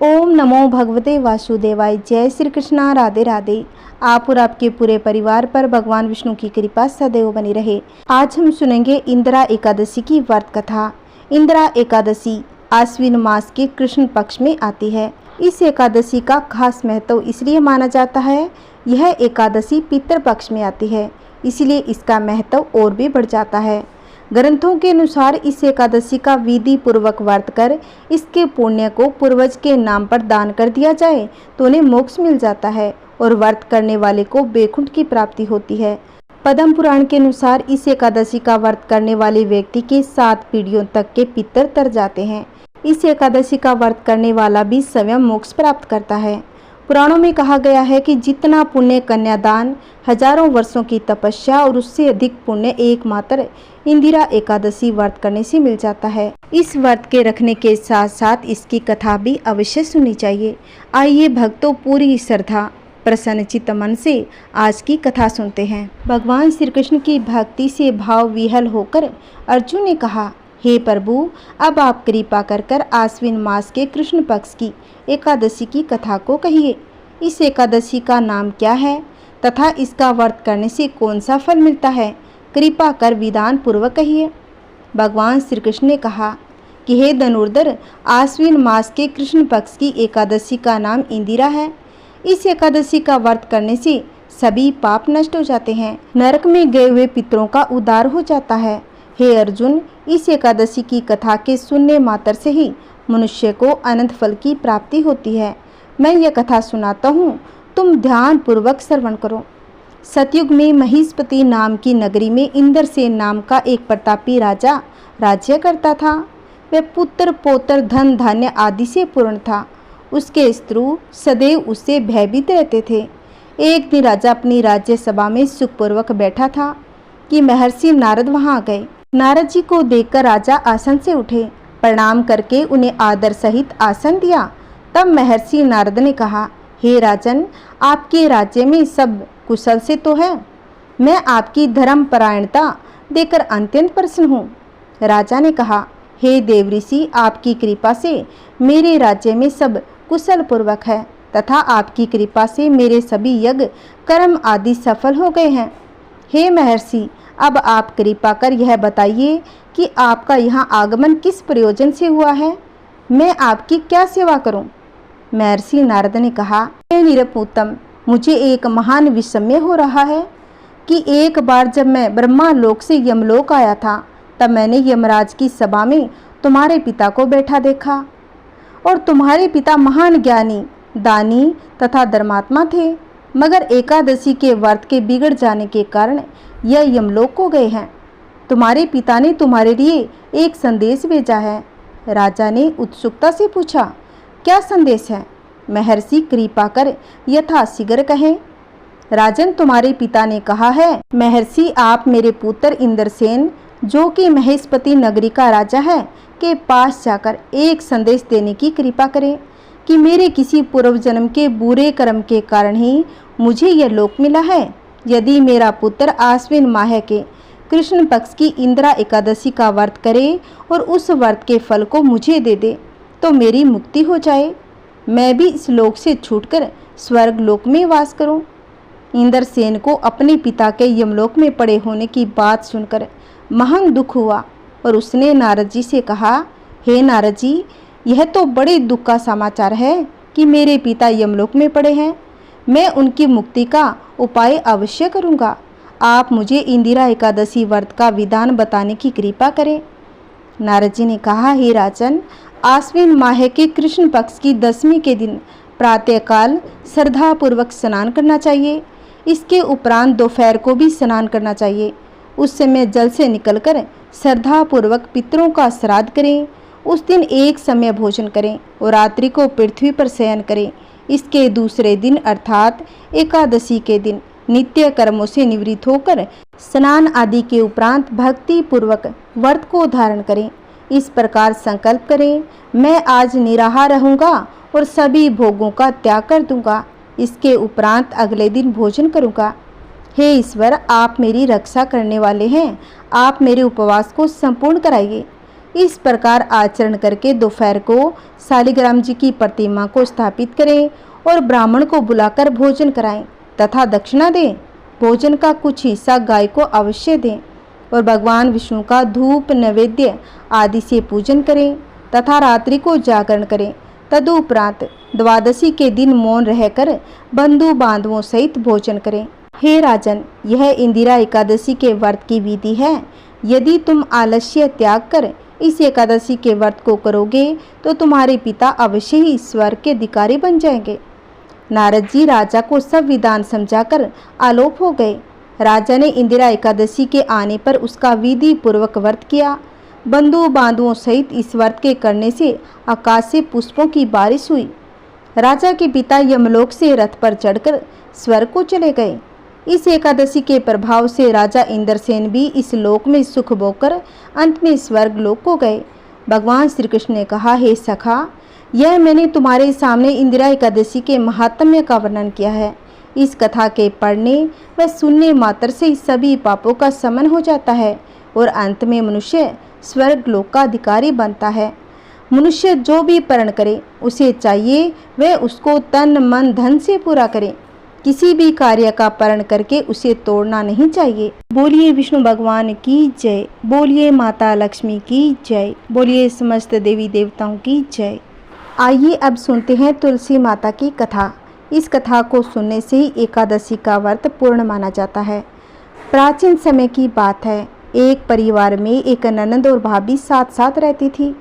ओम नमो भगवते वासुदेवाय। जय श्री कृष्णा। राधे राधे। आप और आपके पूरे परिवार पर भगवान विष्णु की कृपा सदैव बनी रहे। आज हम सुनेंगे इंदिरा एकादशी की व्रत कथा। इंदिरा एकादशी आश्विन मास के कृष्ण पक्ष में आती है। इस एकादशी का खास महत्व इसलिए माना जाता है, यह एकादशी पितृ पक्ष में आती है, इसलिए इसका महत्व और भी बढ़ जाता है। ग्रंथों के अनुसार इस एकादशी का विधि पूर्वक व्रत कर इसके पुण्य को पूर्वज के नाम पर दान कर दिया जाए तो उन्हें मोक्ष मिल जाता है और व्रत करने वाले को वैकुंठ की प्राप्ति होती है। पद्म पुराण के अनुसार इस एकादशी का व्रत करने वाले व्यक्ति के 7 पीढ़ियों तक के पितर तर जाते हैं। इस एकादशी का व्रत करने वाला भी स्वयं मोक्ष प्राप्त करता है। पुराणों में कहा गया है कि जितना पुण्य कन्यादान, हजारों वर्षों की तपस्या और उससे अधिक पुण्य एकमात्र इंदिरा एकादशी व्रत करने से मिल जाता है। इस व्रत के रखने के साथ साथ इसकी कथा भी अवश्य सुननी चाहिए। आइए भक्तों, पूरी श्रद्धा प्रसन्नचित्त मन से आज की कथा सुनते हैं। भगवान श्री कृष्ण की भक्ति से भाव विह्वल होकर अर्जुन ने कहा, हे प्रभु, अब आप कृपा कर आश्विन मास के कृष्ण पक्ष की एकादशी की कथा को कहिए। इस एकादशी का नाम क्या है तथा इसका व्रत करने से कौन सा फल मिलता है, कृपा कर विधान पूर्वक कहिए। भगवान श्री कृष्ण ने कहा कि हे धनुर्धर, आश्विन मास के कृष्ण पक्ष की एकादशी का नाम इंदिरा है। इस एकादशी का व्रत करने से सभी पाप नष्ट हो जाते हैं, नरक में गए हुए पितरों का उद्धार हो जाता है। हे अर्जुन, इस एकादशी की कथा के सुनने मात्र से ही मनुष्य को अनंत फल की प्राप्ति होती है। मैं यह कथा सुनाता हूँ, तुम ध्यान पूर्वक श्रवण करो। सतयुग में महिष्मति नाम की नगरी में इंद्रसेन नाम का एक प्रतापी राजा राज्य करता था। वह पुत्र पौत्र धन धान्य आदि से पूर्ण था। उसके शत्रु सदैव उससे भयभीत रहते थे। एक दिन राजा अपनी राज्य सभा में सुखपूर्वक बैठा था कि महर्षि नारद वहां आ गए। नारद जी को देखकर राजा आसन से उठे, प्रणाम करके उन्हें आदर सहित आसन दिया। तब महर्षि नारद ने कहा, हे राजन, आपके राज्य में सब कुशल से तो है? मैं आपकी धर्मपरायणता देखकर अत्यंत प्रसन्न हूँ। राजा ने कहा, हे देवऋषि, आपकी कृपा से मेरे राज्य में सब कुशल पूर्वक है तथा आपकी कृपा से मेरे सभी यज्ञ कर्म आदि सफल हो गए हैं। हे महर्षि, अब आप कृपा कर यह बताइए कि आपका यहाँ आगमन किस प्रयोजन से हुआ है, मैं आपकी क्या सेवा करूं? महर्षि नारद ने कहा, हे निरपुतम, मुझे एक महान विस्मय हो रहा है कि एक बार जब मैं ब्रह्मा लोक से यमलोक आया था, तब मैंने यमराज की सभा में तुम्हारे पिता को बैठा देखा और तुम्हारे पिता महान ज्ञानी, दानी तथा धर्मात्मा थे, मगर एकादशी के व्रत के बिगड़ जाने के कारण यह यमलोक को गए हैं। तुम्हारे पिता ने तुम्हारे लिए एक संदेश भेजा है। राजा ने उत्सुकता से पूछा, क्या संदेश है? महर्षि कृपा कर यथाशीघ्र कहें। राजन, तुम्हारे पिता ने कहा है, महर्षि, आप मेरे पुत्र इंद्रसेन, जो कि महिष्मति नगरी का राजा है, के पास जाकर एक संदेश देने की कृपा करें कि मेरे किसी पूर्व जन्म के बुरे कर्म के कारण ही मुझे यह लोक मिला है। यदि मेरा पुत्र आश्विन माह के कृष्ण पक्ष की इंदिरा एकादशी का व्रत करे और उस व्रत के फल को मुझे दे दे तो मेरी मुक्ति हो जाए, मैं भी इस लोक से छूटकर स्वर्ग लोक में वास करूं। इंद्रसेन को अपने पिता के यमलोक में पड़े होने की बात सुनकर महान दुख हुआ और उसने नारद जी से कहा, हे नारद जी, यह तो बड़े दुख का समाचार है कि मेरे पिता यमलोक में पड़े हैं। मैं उनकी मुक्ति का उपाय अवश्य करूँगा। आप मुझे इंदिरा एकादशी व्रत का विधान बताने की कृपा करें। नारद जी ने कहा, हे राजन, आश्विन माह के कृष्ण पक्ष की दशमी के दिन प्रातःकाल श्रद्धापूर्वक स्नान करना चाहिए। इसके उपरांत दोपहर को भी स्नान करना चाहिए। उस समय जल से निकलकर श्रद्धापूर्वक पितरों का श्राद्ध करें। उस दिन एक समय भोजन करें और रात्रि को पृथ्वी पर शयन करें। इसके दूसरे दिन अर्थात एकादशी के दिन नित्य कर्मों से निवृत्त होकर स्नान आदि के उपरांत भक्ति पूर्वक व्रत को धारण करें। इस प्रकार संकल्प करें, मैं आज निराहार रहूँगा और सभी भोगों का त्याग कर दूंगा। इसके उपरांत अगले दिन भोजन करूँगा। हे ईश्वर, आप मेरी रक्षा करने वाले हैं, आप मेरे उपवास को संपूर्ण कराइए। इस प्रकार आचरण करके दोपहर को शालिग्राम जी की प्रतिमा को स्थापित करें और ब्राह्मण को बुलाकर भोजन कराएं तथा दक्षिणा दें। भोजन का कुछ हिस्सा गाय को अवश्य दें और भगवान विष्णु का धूप नैवेद्य आदि से पूजन करें तथा रात्रि को जागरण करें। तदुपरांत द्वादशी के दिन मौन रहकर बंधु बांधवों सहित भोजन करें। हे राजन, यह इंदिरा एकादशी के व्रत की विधि है। यदि तुम आलस्य त्याग कर इस एकादशी के व्रत को करोगे तो तुम्हारे पिता अवश्य ही स्वर्ग के अधिकारी बन जाएंगे। नारद जी राजा को सब विधान समझाकर आलोप हो गए। राजा ने इंदिरा एकादशी के आने पर उसका विधि पूर्वक व्रत किया। बंधु बांधुओं सहित इस व्रत के करने से आकाश से पुष्पों की बारिश हुई। राजा के पिता यमलोक से रथ पर चढ़कर स्वर्ग को चले गए। इस एकादशी के प्रभाव से राजा इंद्रसेन भी इस लोक में सुख भोगकर अंत में स्वर्ग लोक को गए। भगवान श्री कृष्ण ने कहा, हे सखा, यह मैंने तुम्हारे सामने इंदिरा एकादशी के महात्म्य का वर्णन किया है। इस कथा के पढ़ने व सुनने मात्र से सभी पापों का शमन हो जाता है और अंत में मनुष्य स्वर्ग लोक का अधिकारी बनता है। मनुष्य जो भी प्रण करे उसे चाहिए वह उसको तन मन धन से पूरा करे। किसी भी कार्य का प्रण करके उसे तोड़ना नहीं चाहिए। बोलिए विष्णु भगवान की जय। बोलिए माता लक्ष्मी की जय। बोलिए समस्त देवी देवताओं की जय। आइए अब सुनते हैं तुलसी माता की कथा। इस कथा को सुनने से ही एकादशी का व्रत पूर्ण माना जाता है। प्राचीन समय की बात है। एक परिवार में एक ननद और भाभी साथ साथ रहती थी।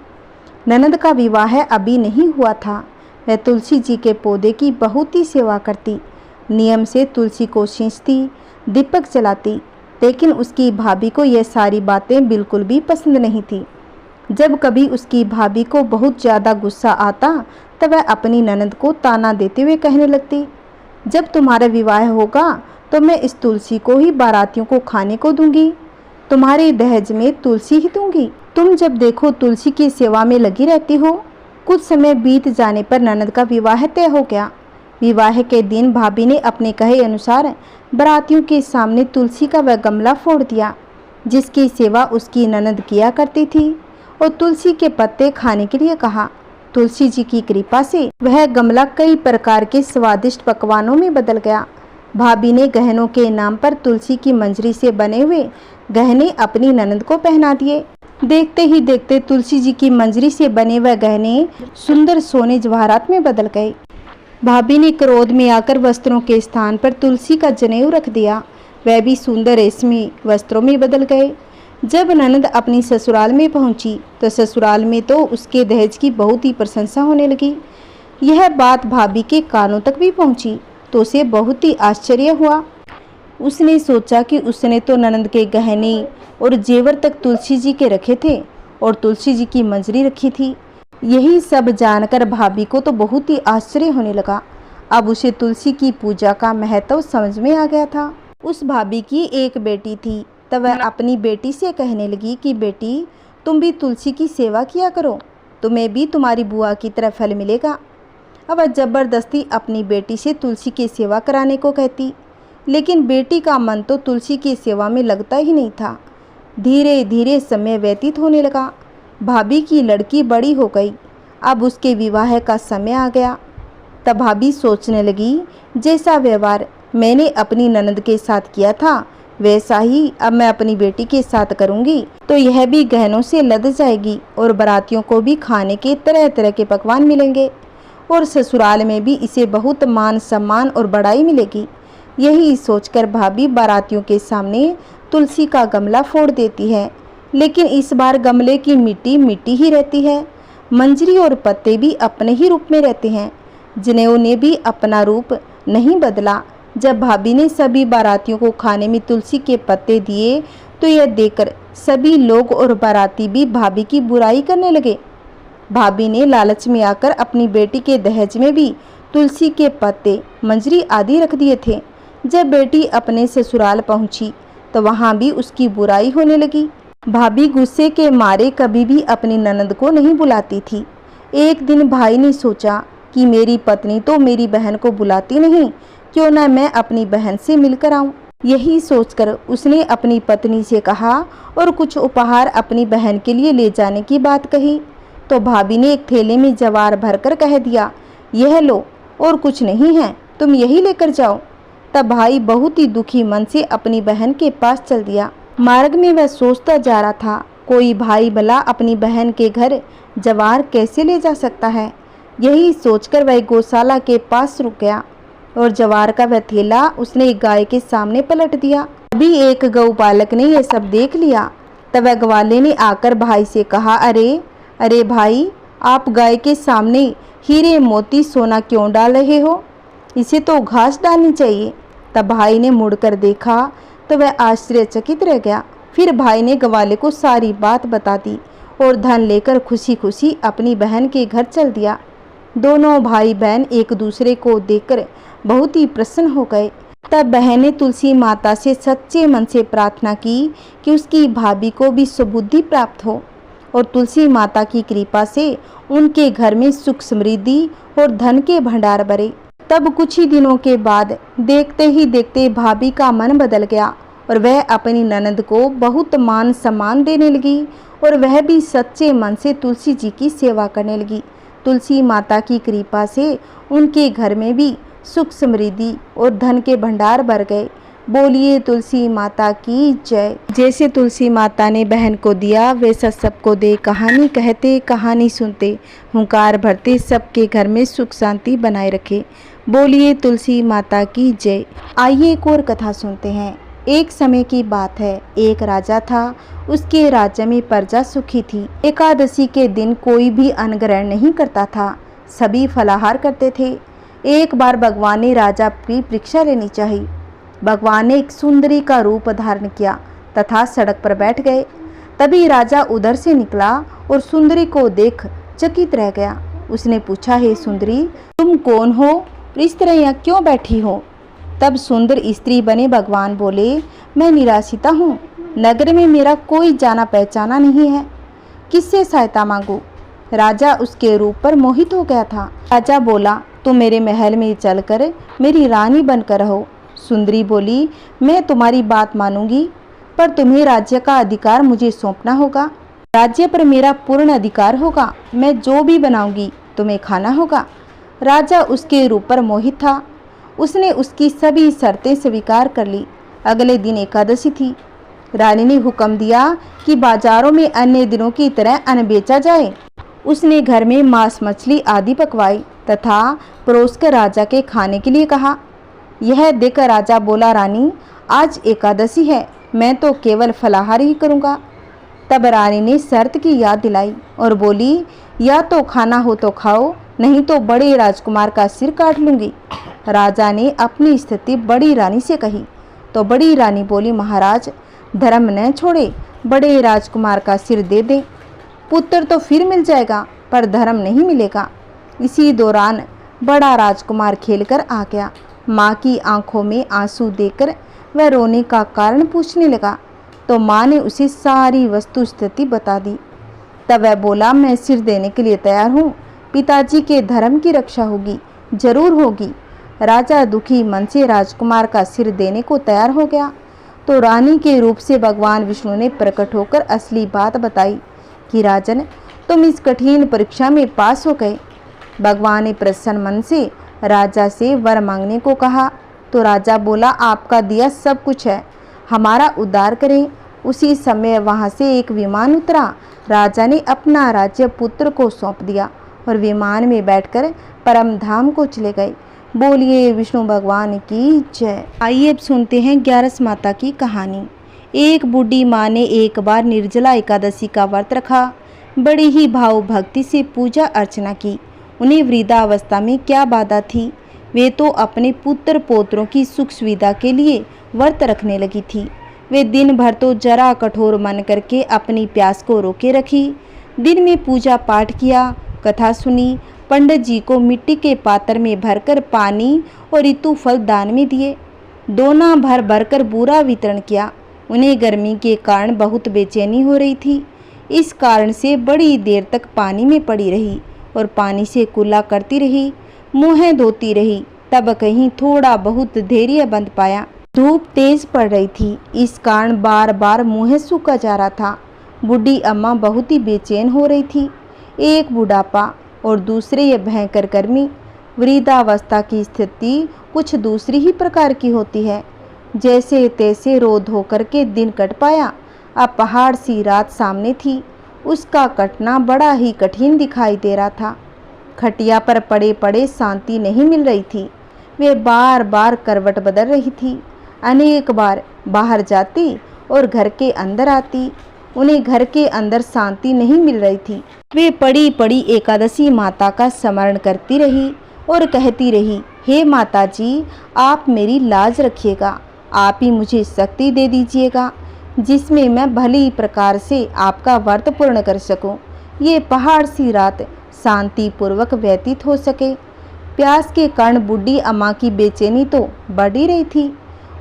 ननद का विवाह अभी नहीं हुआ था। वह तुलसी जी के पौधे की बहुत ही सेवा करती, नियम से तुलसी को सींचती, दीपक जलाती, लेकिन उसकी भाभी को यह सारी बातें बिल्कुल भी पसंद नहीं थी। जब कभी उसकी भाभी को बहुत ज़्यादा गुस्सा आता तब वह अपनी ननद को ताना देते हुए कहने लगती, जब तुम्हारा विवाह होगा तो मैं इस तुलसी को ही बारातियों को खाने को दूंगी, तुम्हारे दहेज में तुलसी ही दूंगी। तुम जब देखो तुलसी की सेवा में लगी रहती हो। कुछ समय बीत जाने पर ननद का विवाह तय हो गया। विवाह के दिन भाभी ने अपने कहे अनुसार बारातियों के सामने तुलसी का वह गमला फोड़ दिया जिसकी सेवा उसकी ननद किया करती थी और तुलसी के पत्ते खाने के लिए कहा। तुलसी जी की कृपा से वह गमला कई प्रकार के स्वादिष्ट पकवानों में बदल गया। भाभी ने गहनों के नाम पर तुलसी की मंजरी से बने हुए गहने अपनी ननद को पहना दिए। देखते ही देखते तुलसी जी की मंजरी से बने हुए गहने सुंदर सोने जवाहरात में बदल गए। भाभी ने क्रोध में आकर वस्त्रों के स्थान पर तुलसी का जनेऊ रख दिया। वह भी सुंदर रेशमी वस्त्रों में बदल गए। जब ननद अपनी ससुराल में पहुंची तो ससुराल में तो उसके दहेज की बहुत ही प्रशंसा होने लगी। यह बात भाभी के कानों तक भी पहुंची तो उसे बहुत ही आश्चर्य हुआ। उसने सोचा कि उसने तो ननद के गहने और जेवर तक तुलसी जी के रखे थे और तुलसी जी की मंजरी रखी थी। यही सब जानकर भाभी को तो बहुत ही आश्चर्य होने लगा। अब उसे तुलसी की पूजा का महत्व समझ में आ गया था। उस भाभी की एक बेटी थी। तब वह अपनी बेटी से कहने लगी कि बेटी, तुम भी तुलसी की सेवा किया करो, तुम्हें भी तुम्हारी बुआ की तरह फल मिलेगा। अब वह जबरदस्ती अपनी बेटी से तुलसी की सेवा कराने को कहती, लेकिन बेटी का मन तो तुलसी की सेवा में लगता ही नहीं था। धीरे धीरे समय व्यतीत होने लगा। भाभी की लड़की बड़ी हो गई। अब उसके विवाह का समय आ गया। तब भाभी सोचने लगी, जैसा व्यवहार मैंने अपनी ननद के साथ किया था वैसा ही अब मैं अपनी बेटी के साथ करूंगी तो यह भी गहनों से लद जाएगी और बारातियों को भी खाने के तरह तरह के पकवान मिलेंगे और ससुराल में भी इसे बहुत मान सम्मान और बड़ाई मिलेगी। यही सोचकर भाभी बारातियों के सामने तुलसी का गमला फोड़ देती है, लेकिन इस बार गमले की मिट्टी मिट्टी ही रहती है। मंजरी और पत्ते भी अपने ही रूप में रहते हैं। जनेऊ ने भी अपना रूप नहीं बदला। जब भाभी ने सभी बारातियों को खाने में तुलसी के पत्ते दिए तो यह देखकर सभी लोग और बाराती भी भाभी की बुराई करने लगे। भाभी ने लालच में आकर अपनी बेटी के दहेज में भी तुलसी के पत्ते, मंजरी आदि रख दिए थे। जब बेटी अपने ससुराल पहुंची तो वहां भी उसकी बुराई होने लगी। भाभी गुस्से के मारे कभी भी अपनी ननद को नहीं बुलाती थी। एक दिन भाई ने सोचा कि मेरी पत्नी तो मेरी बहन को बुलाती नहीं, क्यों ना मैं अपनी बहन से मिलकर आऊं। यही सोचकर उसने अपनी पत्नी से कहा और कुछ उपहार अपनी बहन के लिए ले जाने की बात कही। तो भाभी ने एक थैले में जवार भरकर कह दिया, यह लो और कुछ नहीं है, तुम यही लेकर जाओ। तब भाई बहुत ही दुखी मन से अपनी बहन के पास चल दिया। मार्ग में वह सोचता जा रहा था, कोई भाई भला अपनी बहन के घर जवार कैसे ले जा सकता है। यही सोचकर वह गौशाला के पास रुक गया और जवार का वह थैला उसने एक गाय के सामने पलट दिया। अभी एक गौपालक ने यह सब देख लिया। तब वह ग्वाले ने आकर भाई से कहा, अरे भाई, आप गाय के सामने हीरे मोती सोना क्यों डाल रहे हो? इसे तो घास डालनी चाहिए। तब भाई ने मुड़कर देखा तो वह आश्चर्यचकित रह गया। फिर भाई ने ग्वाले को सारी बात बता दी और धन लेकर खुशी खुशी अपनी बहन के घर चल दिया। दोनों भाई बहन एक दूसरे को देखकर बहुत ही प्रसन्न हो गए। तब बहन ने तुलसी माता से सच्चे मन से प्रार्थना की कि उसकी भाभी को भी सुबुद्धि प्राप्त हो और तुलसी माता की कृपा से उनके घर में सुख समृद्धि और धन के भंडार भरे। तब कुछ ही दिनों के बाद देखते ही देखते भाभी का मन बदल गया और वह अपनी ननद को बहुत मान सम्मान देने लगी और वह भी सच्चे मन से तुलसी जी की सेवा करने लगी। तुलसी माता की कृपा से उनके घर में भी सुख समृद्धि और धन के भंडार भर गए। बोलिए तुलसी माता की जय। जैसे तुलसी माता ने बहन को दिया वैसा सबको दे, कहानी कहते कहानी सुनते, हुंकार भरते सबके घर में सुख शांति बनाए रखे। बोलिए तुलसी माता की जय। आइए एक और कथा सुनते हैं। एक समय की बात है, एक राजा था। उसके राज्य में प्रजा सुखी थी। एकादशी के दिन कोई भी अन्न ग्रहण नहीं करता था, सभी फलाहार करते थे। एक बार भगवान ने राजा की परीक्षा लेनी चाहिए। भगवान ने एक सुंदरी का रूप धारण किया तथा सड़क पर बैठ गए। तभी राजा उधर से निकला और सुंदरी को देख चकित रह गया। उसने पूछा, हे सुंदरी, तुम कौन हो? इस तरह यहाँ क्यों बैठी हो? तब सुंदर स्त्री बने भगवान बोले, मैं निराशिता हूँ, नगर में मेरा कोई जाना पहचाना नहीं है, किससे सहायता मांगू? राजा उसके रूप पर मोहित हो गया था। राजा बोला, तुम मेरे महल में चलकर मेरी रानी बनकर रहो। सुंदरी बोली, मैं तुम्हारी बात मानूंगी, पर तुम्हें राज्य का अधिकार मुझे सौंपना होगा। राज्य पर मेरा पूर्ण अधिकार होगा। मैं जो भी बनाऊंगी तुम्हें खाना होगा। राजा उसके रूप पर मोहित था। उसने उसकी सभी शर्तें स्वीकार कर ली। अगले दिन एकादशी थी। रानी ने हुक्म दिया कि बाजारों में अन्य दिनों की तरह अन्न बेचा जाए। उसने घर में मांस मछली आदि पकवाई तथा परोसकर राजा के खाने के लिए कहा। यह देखकर राजा बोला, रानी, आज एकादशी है, मैं तो केवल फलाहार ही करूँगा। तब रानी ने शर्त की याद दिलाई और बोली, या तो खाना हो तो खाओ, नहीं तो बड़े राजकुमार का सिर काट लूँगी। राजा ने अपनी स्थिति बड़ी रानी से कही तो बड़ी रानी बोली, महाराज, धर्म न छोड़े, बड़े राजकुमार का सिर दे दें। पुत्र तो फिर मिल जाएगा पर धर्म नहीं मिलेगा। इसी दौरान बड़ा राजकुमार खेलकर आ गया। माँ की आंखों में आंसू देखकर वह रोने का कारण पूछने लगा तो माँ ने उसे सारी वस्तु स्थिति बता दी। तब वह बोला, मैं सिर देने के लिए तैयार हूँ, पिताजी के धर्म की रक्षा होगी, जरूर होगी। राजा दुखी मन से राजकुमार का सिर देने को तैयार हो गया तो रानी के रूप से भगवान विष्णु ने प्रकट होकर असली बात बताई कि राजन, तुम इस कठिन परीक्षा में पास हो गए। भगवान ने प्रसन्न मन से राजा से वर मांगने को कहा तो राजा बोला, आपका दिया सब कुछ है, हमारा उद्धार करें। उसी समय वहां से एक विमान उतरा। राजा ने अपना राज्य पुत्र को सौंप दिया और विमान में बैठकर परम धाम को चले गए। बोलिए विष्णु भगवान की जय। आइए अब सुनते हैं ग्यारस माता की कहानी। एक बूढ़ी माँ ने एक बार निर्जला एकादशी का व्रत रखा। बड़ी ही भाव भक्ति से पूजा अर्चना की। उन्हें वृद्धावस्था में क्या बाधा थी, वे तो अपने पुत्र पोत्रों की सुख सुविधा के लिए व्रत रखने लगी थी। वे दिन भर तो जरा कठोर मन करके अपनी प्यास को रोके रखी। दिन में पूजा पाठ किया, कथा सुनी, पंडित जी को मिट्टी के पात्र में भरकर पानी और ऋतु फल दान में दिए। दोना भर भरकर बूरा वितरण किया। उन्हें गर्मी के कारण बहुत बेचैनी हो रही थी। इस कारण से बड़ी देर तक पानी में पड़ी रही और पानी से कुल्ला करती रही, मुँह धोती रही। तब कहीं थोड़ा बहुत धैर्य बंध पाया। धूप तेज पड़ रही थी, इस कारण बार बार मुँह सूखा जा रहा था। बूढ़ी अम्मा बहुत ही बेचैन हो रही थी। एक बुढ़ापा और दूसरे ये भयंकर गर्मी। वृद्धावस्था की स्थिति कुछ दूसरी ही प्रकार की होती है। जैसे तैसे रो धो करके दिन कट पाया। अब पहाड़ सी रात सामने थी, उसका कटना बड़ा ही कठिन दिखाई दे रहा था। खटिया पर पड़े पड़े शांति नहीं मिल रही थी। वे बार बार करवट बदल रही थी। अनेक बार बाहर जाती और घर के अंदर आती। उन्हें घर के अंदर शांति नहीं मिल रही थी। वे पड़ी पड़ी एकादशी माता का स्मरण करती रही और कहती रही, हे माता जी, आप मेरी लाज रखिएगा, आप ही मुझे शक्ति दे दीजिएगा जिसमें मैं भली प्रकार से आपका व्रत पूर्ण कर सकूं। ये पहाड़ सी रात शांतिपूर्वक व्यतीत हो सके। प्यास के कारण बूढ़ी अम्मा की बेचैनी तो बढ़ ही रही थी।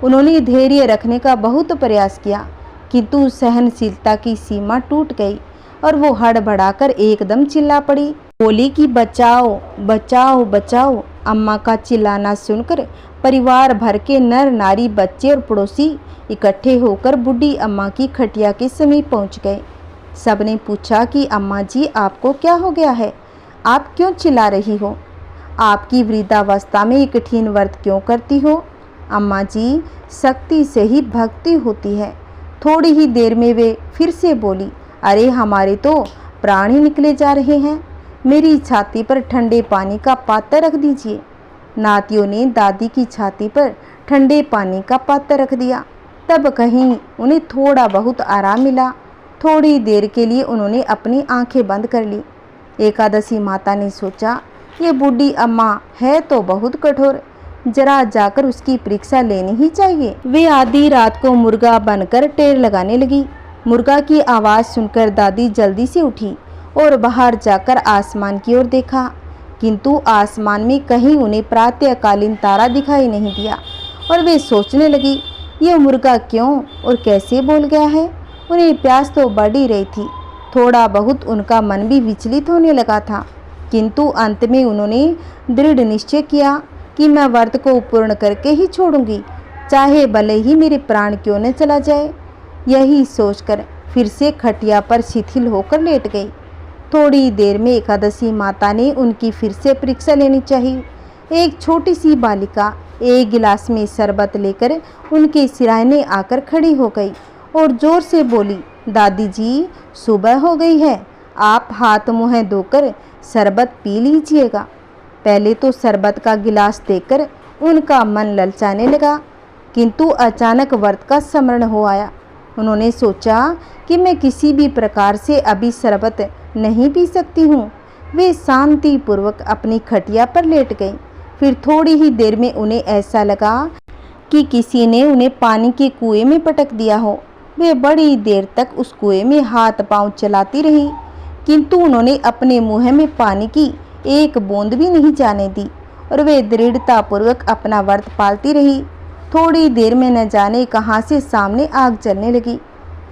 उन्होंने धैर्य रखने का बहुत प्रयास किया, किंतु सहनशीलता की सीमा टूट गई और वो हड़बड़ाकर एकदम चिल्ला पड़ी। बोली कि बचाओ बचाओ बचाओ। अम्मा का चिल्लाना सुनकर परिवार भर के नर नारी, बच्चे और पड़ोसी इकट्ठे होकर बूढ़ी अम्मा की खटिया के समीप पहुंच गए। सबने पूछा कि अम्मा जी, आपको क्या हो गया है? आप क्यों चिल्ला रही हो? आपकी वृद्धावस्था में ये कठिन व्रत क्यों करती हो? अम्मा जी, शक्ति से ही भक्ति होती है। थोड़ी ही देर में वे फिर से बोली, अरे हमारे तो प्राण ही निकले जा रहे हैं, मेरी छाती पर ठंडे पानी का पात्र रख दीजिए। नातियों ने दादी की छाती पर ठंडे पानी का पात्र रख दिया। तब कहीं उन्हें थोड़ा बहुत आराम मिला। थोड़ी देर के लिए उन्होंने अपनी आंखें बंद कर ली। एकादशी माता ने सोचा, ये बूढ़ी अम्मा है तो बहुत कठोर, जरा जाकर उसकी परीक्षा लेनी ही चाहिए। वे आधी रात को मुर्गा बनकर टेर लगाने लगी। मुर्गा की आवाज़ सुनकर दादी जल्दी से उठी और बाहर जाकर आसमान की ओर देखा, किंतु आसमान में कहीं उन्हें प्रातःकालीन तारा दिखाई नहीं दिया और वे सोचने लगी, ये मुर्गा क्यों और कैसे बोल गया है? उन्हें प्यास तो बढ़ ही रही थी। थोड़ा बहुत उनका मन भी विचलित होने लगा था, किंतु अंत में उन्होंने दृढ़ निश्चय किया कि मैं व्रत को पूर्ण करके ही छोड़ूंगी, चाहे भले ही मेरे प्राण क्यों न चला जाए। यही सोचकर फिर से खटिया पर शिथिल होकर लेट गई। थोड़ी देर में एकादशी माता ने उनकी फिर से परीक्षा लेनी चाहिए। एक छोटी सी बालिका एक गिलास में शरबत लेकर उनके सिराने आकर खड़ी हो गई और जोर से बोली, दादी जी, सुबह हो गई है, आप हाथ मुँह धोकर शरबत पी लीजिएगा। पहले तो शरबत का गिलास देखकर उनका मन ललचाने लगा, किंतु अचानक व्रत का स्मरण हो आया। उन्होंने सोचा कि मैं किसी भी प्रकार से अभी शरबत नहीं पी सकती हूँ। वे शांतिपूर्वक अपनी खटिया पर लेट गई। फिर थोड़ी ही देर में उन्हें ऐसा लगा कि किसी ने उन्हें पानी के कुएं में पटक दिया हो। वे बड़ी देर तक उस कुएं में हाथ पांव चलाती रही, किंतु उन्होंने अपने मुंह में पानी की एक बूंद भी नहीं जाने दी और वे दृढ़तापूर्वक अपना व्रत पालती रही। थोड़ी देर में न जाने कहां से सामने आग जलने लगी,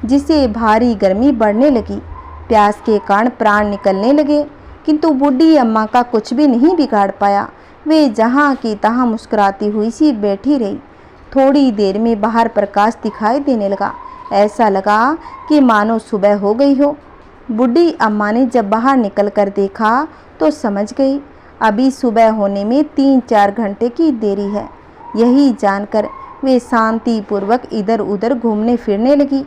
जिससे भारी गर्मी बढ़ने लगी। प्यास के कारण प्राण निकलने लगे, किंतु बूढ़ी अम्मा का कुछ भी नहीं बिगाड़ पाया। वे जहाँ की तहाँ मुस्कुराती हुई सी बैठी रही। थोड़ी देर में बाहर प्रकाश दिखाई देने लगा। ऐसा लगा कि मानो सुबह हो गई हो। बूढ़ी अम्मा ने जब बाहर निकल कर देखा तो समझ गई अभी सुबह होने में 3-4 घंटे की देरी है। यही जानकर वे शांतिपूर्वक इधर उधर घूमने फिरने लगी।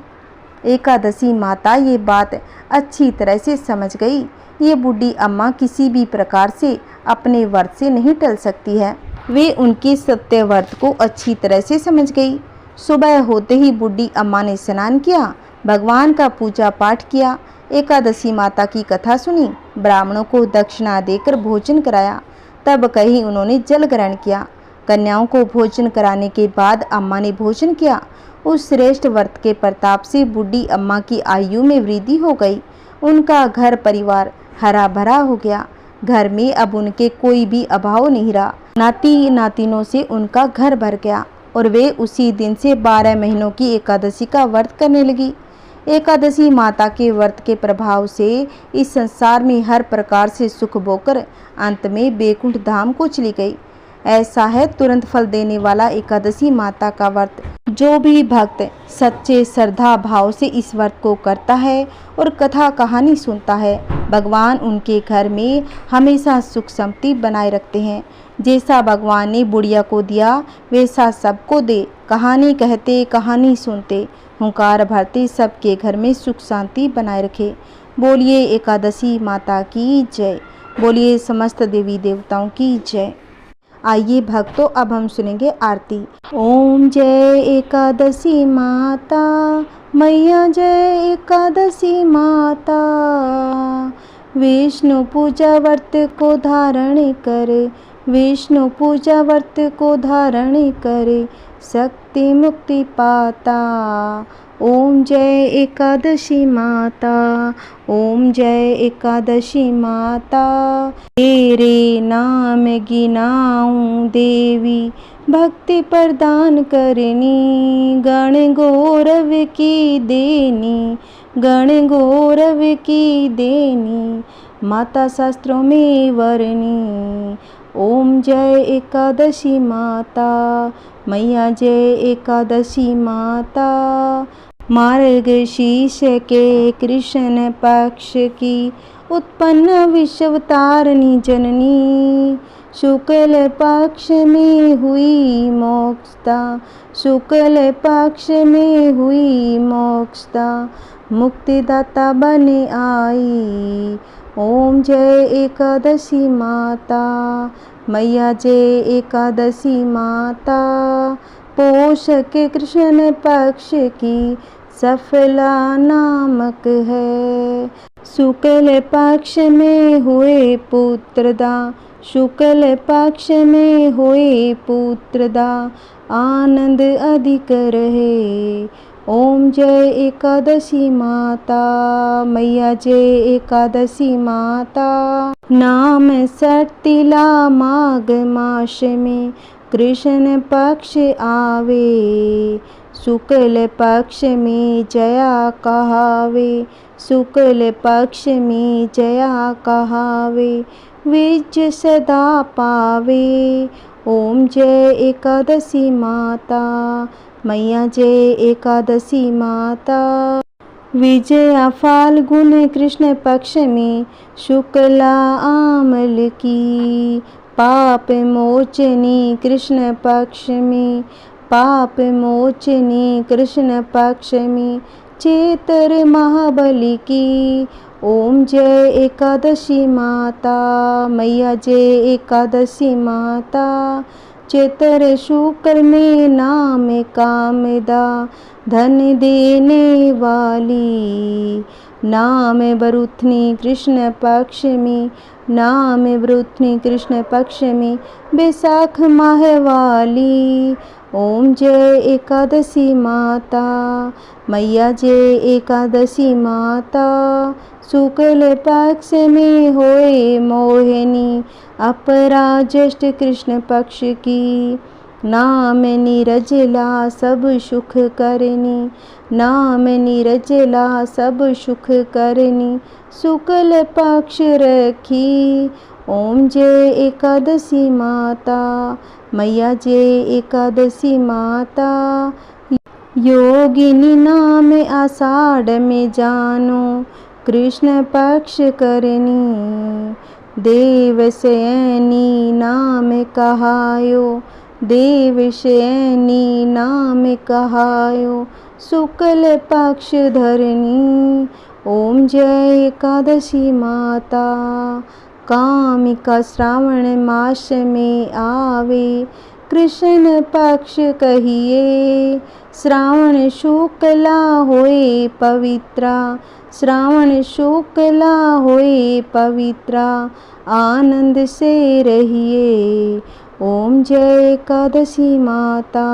एकादशी माता ये बात अच्छी तरह से समझ गई, ये बूढ़ी अम्मा किसी भी प्रकार से अपने व्रत से नहीं टल सकती है। वे उनके सत्य व्रत को अच्छी तरह से समझ गई। सुबह होते ही बूढ़ी अम्मा ने स्नान किया, भगवान का पूजा पाठ किया, एकादशी माता की कथा सुनी, ब्राह्मणों को दक्षिणा देकर भोजन कराया। तब कहीं उन्होंने जल ग्रहण किया। कन्याओं को भोजन कराने के बाद अम्मा ने भोजन किया। उस श्रेष्ठ व्रत के प्रताप से बूढ़ी अम्मा की आयु में वृद्धि हो गई। उनका घर परिवार हरा भरा हो गया। घर में अब उनके कोई भी अभाव नहीं रहा। नाती नातिनों से उनका घर भर गया और वे उसी दिन से 12 महीनों की एकादशी का व्रत करने लगी। एकादशी माता के व्रत के प्रभाव से इस संसार में हर प्रकार से सुख बोकर अंत में बैकुंठ धाम को चली गई। ऐसा है तुरंत फल देने वाला एकादशी माता का व्रत। जो भी भक्त सच्चे श्रद्धा भाव से इस व्रत को करता है और कथा कहानी सुनता है, भगवान उनके घर में हमेशा सुख शांति बनाए रखते हैं। जैसा भगवान ने बुढ़िया को दिया वैसा सबको दे। कहानी कहते कहानी सुनते हुंकार भरते सबके घर में सुख शांति बनाए रखे। बोलिए एकादशी माता की जय। बोलिए समस्त देवी देवताओं की जय। आइए भक्तों, अब हम सुनेंगे आरती। ओम जय एकादशी माता मैया, जय एकादशी माता। विष्णु पूजा व्रत को धारण करे, विष्णु पूजा व्रत को धारण करे, शक्ति मुक्ति पाता। ओम जय एकादशी माता, ओम जय एकादशी माता। तेरे नाम गिनाऊं देवी, भक्ति प्रदान करनी, गण गौरव की देनी, गण गौरव की देनी, माता शास्त्रों में वर्णी। ओम जय एकादशी माता मैया, जय एकादशी माता। मार्गशीर्ष के कृष्ण पक्ष की उत्पन्न विश्वतारिणी जननी, शुक्ल पक्ष में हुई मोक्षदा, शुक्ल पक्ष में हुई मोक्षदा, मुक्तिदाता बने आई। ओम जय एकादशी माता मैया, जय एकादशी माता। पोष के कृष्ण पक्ष की सफला नामक है, शुक्ल पक्ष में हुए पुत्रदा, शुक्ल पक्ष में हुए पुत्रदा, आनंद अधिक रहे। ओम जय एकादशी माता मैया, जय एकादशी माता। नाम सतिला माघ मास में कृष्ण पक्ष आवे, शुक्ल पक्ष में जया कहावे, शुक्ल पक्ष में जया कहावे, विजय सदा पावे। ओम जय एकादशी माता मैया, जय एकादशी माता। विजया फाल्गुन कृष्ण पक्ष में शुक्ला आमल की, पाप मोचनी कृष्ण पक्ष में, पाप मोचनी कृष्ण पक्ष में, चेतर महाबली की। ओम जय एकादशी माता मैया, जय एकादशी माता। चेतर शुक्र में नाम कामदा, धन देने वाली, नाम बरुथनी कृष्ण पक्ष में, नाम बरुथनी कृष्ण पक्ष में, बैसाख माह वाली। ओम जय एकादशी माता मैया, जय एकादशी माता। शुक्ल पक्ष में होए मोहिनी, अपरा ज्येष्ठ कृष्ण पक्ष की, नाम नीरजला सब सुख करनी, नाम नीरजला सब सुख करनी, शुक्ल पक्ष रखी। ओम जय एकादशी माता मैया, जय एकादशी माता। योगिनी नाम आषाढ़ में जानो, कृष्ण पक्ष करनी, देवशयनी नाम कहायो, देवशयनी नाम कहायो, शुक्ल पक्ष धरनी। ओम जय एकादशी माता। कामिका श्रावण मास में आवे, कृष्ण पक्ष कहिए, श्रावण शुक्ला होए पवित्रा, श्रावण शुक्ला होए पवित्रा, आनंद से रहिए। ओम जय एकादशी माता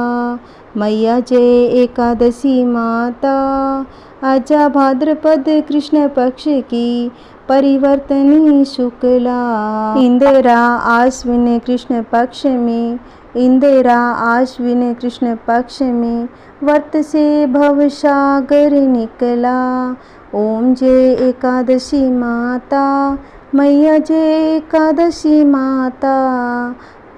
मैया, जय एकादशी माता। आजा भाद्रपद कृष्ण पक्ष की परिवर्तनी शुक्ला, इंदिरा आश्विन कृष्ण पक्ष में, इंदिरा आश्विन कृष्ण पक्ष में, व्रत से भवसागर निकला। ओम जय एकादशी माता मैया, जय एकादशी माता।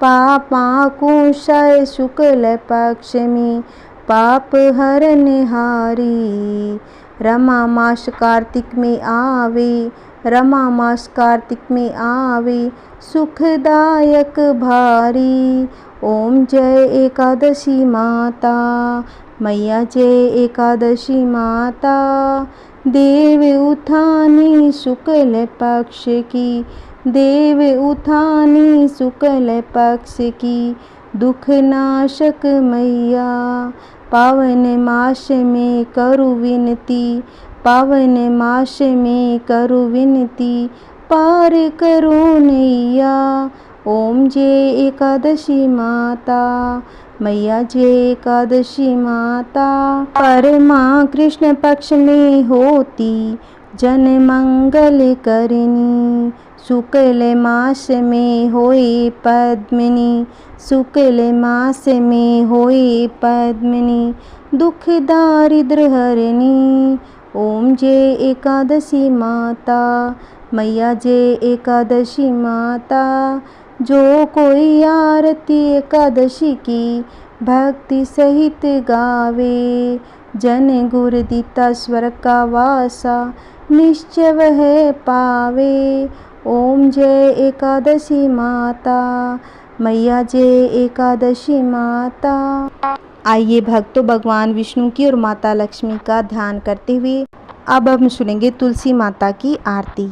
पापाकुशल शुक्ल पक्ष में पाप हरनहारी। रमा मास कार्तिक में आवे, रमा मास कार्तिक में आवे, सुखदायक भारी। ओम जय एकादशी माता, मैया जय एकादशी माता। देव उठानी शुक्ल पक्ष की, देव उठानी शुक्ल पक्ष की, दुख नाशक मैया। पावन मास में करु विनती, पावन मास में करु विनती, पार करो नैया। ओम जय एकादशी माता, मैया जय एकादशी माता। परमा कृष्ण पक्ष में होती, जन मंगल करनी। शुक्ल मास में होए पद्मिनी, शुक्ल मास में होए पद्मिनी, दुख दारिद्र हरनी। ओम जय एकादशी माता, मैया जय एकादशी माता। जो कोई आरती एकादशी की भक्ति सहित गावे, जन गुर दीता स्वर्ग का वासा निश्चय वह पावे। ओम जय एकादशी माता, मैया जय एकादशी माता। आइए भक्तों, भगवान विष्णु की और माता लक्ष्मी का ध्यान करते हुए अब हम सुनेंगे तुलसी माता की आरती।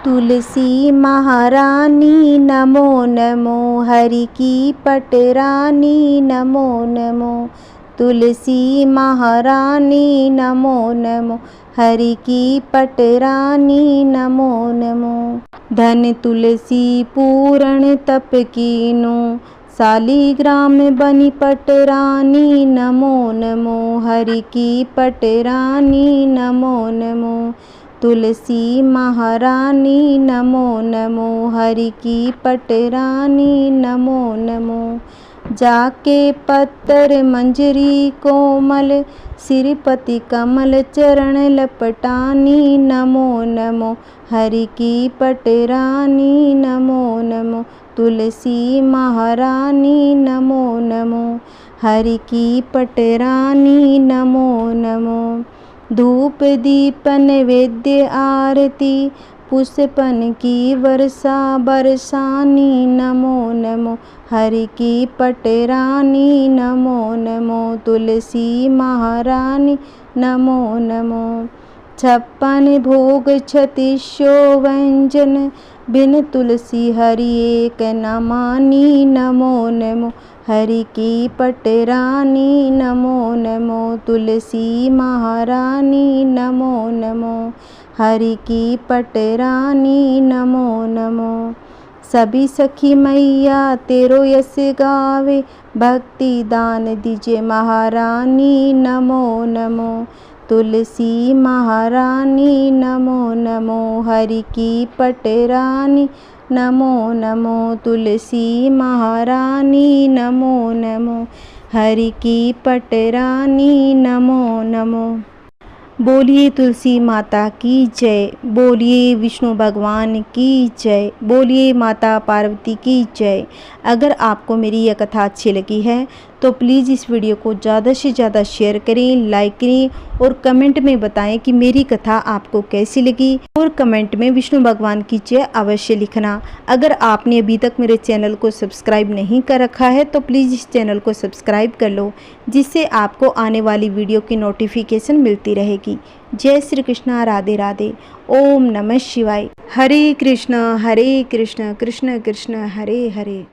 तुलसी महारानी नमो नमो, हरि की पटरानी नमो नमो। तुलसी महारानी नमो नमो, हरि की पटरानी नमो नमो। धन तुलसी पूर्ण तप कीनो, शालिग्राम बनी पटरानी नमो नमो, हरि की पटरानी नमो नमो। तुलसी महारानी नमो नमो, हरि की पटरानी नमो नमो। जाके पत्तर मंजरी कोमल, श्रीपति कमल चरण लपटानी नमो नमो, हरि की पटरानी नमो नमो। तुलसी महारानी नमो नमो, हरि की पटरानी नमो नमो। धूप दीप नैवेद्य आरती, पुष्पन की वर्षा बरसानी नमो नमो, हरि की पटरानी नमो नमो। तुलसी महारानी नमो नमो। 56 भोग 36 व्यंजन, बिन तुलसी हरि एक न मानी नमो नमो, हरि की पटरानी नमो नमो। तुलसी महारानी नमो नमो, हरि की पटरानी नमो नमो। सभी सखी मैया तेरो यश गावे, भक्ति दान दीजिए महारानी नमो नमो। तुलसी महारानी नमो नमो, हरि की पटरानी नमो नमो। तुलसी महारानी नमो नमो, हरि की पटरानी नमो नमो। बोलिए तुलसी माता की जय, बोलिए विष्णु भगवान की जय, बोलिए माता पार्वती की जय। अगर आपको मेरी यह कथा अच्छी लगी है तो प्लीज़ इस वीडियो को ज़्यादा से ज़्यादा शेयर करें, लाइक करें और कमेंट में बताएं कि मेरी कथा आपको कैसी लगी। और कमेंट में विष्णु भगवान की जय अवश्य लिखना। अगर आपने अभी तक मेरे चैनल को सब्सक्राइब नहीं कर रखा है तो प्लीज़ इस चैनल को सब्सक्राइब कर लो, जिससे आपको आने वाली वीडियो की नोटिफिकेशन मिलती रहेगी। जय श्री कृष्णा, राधे राधे, ओम नमः शिवाय। हरे कृष्ण कृष्ण कृष्ण हरे हरे।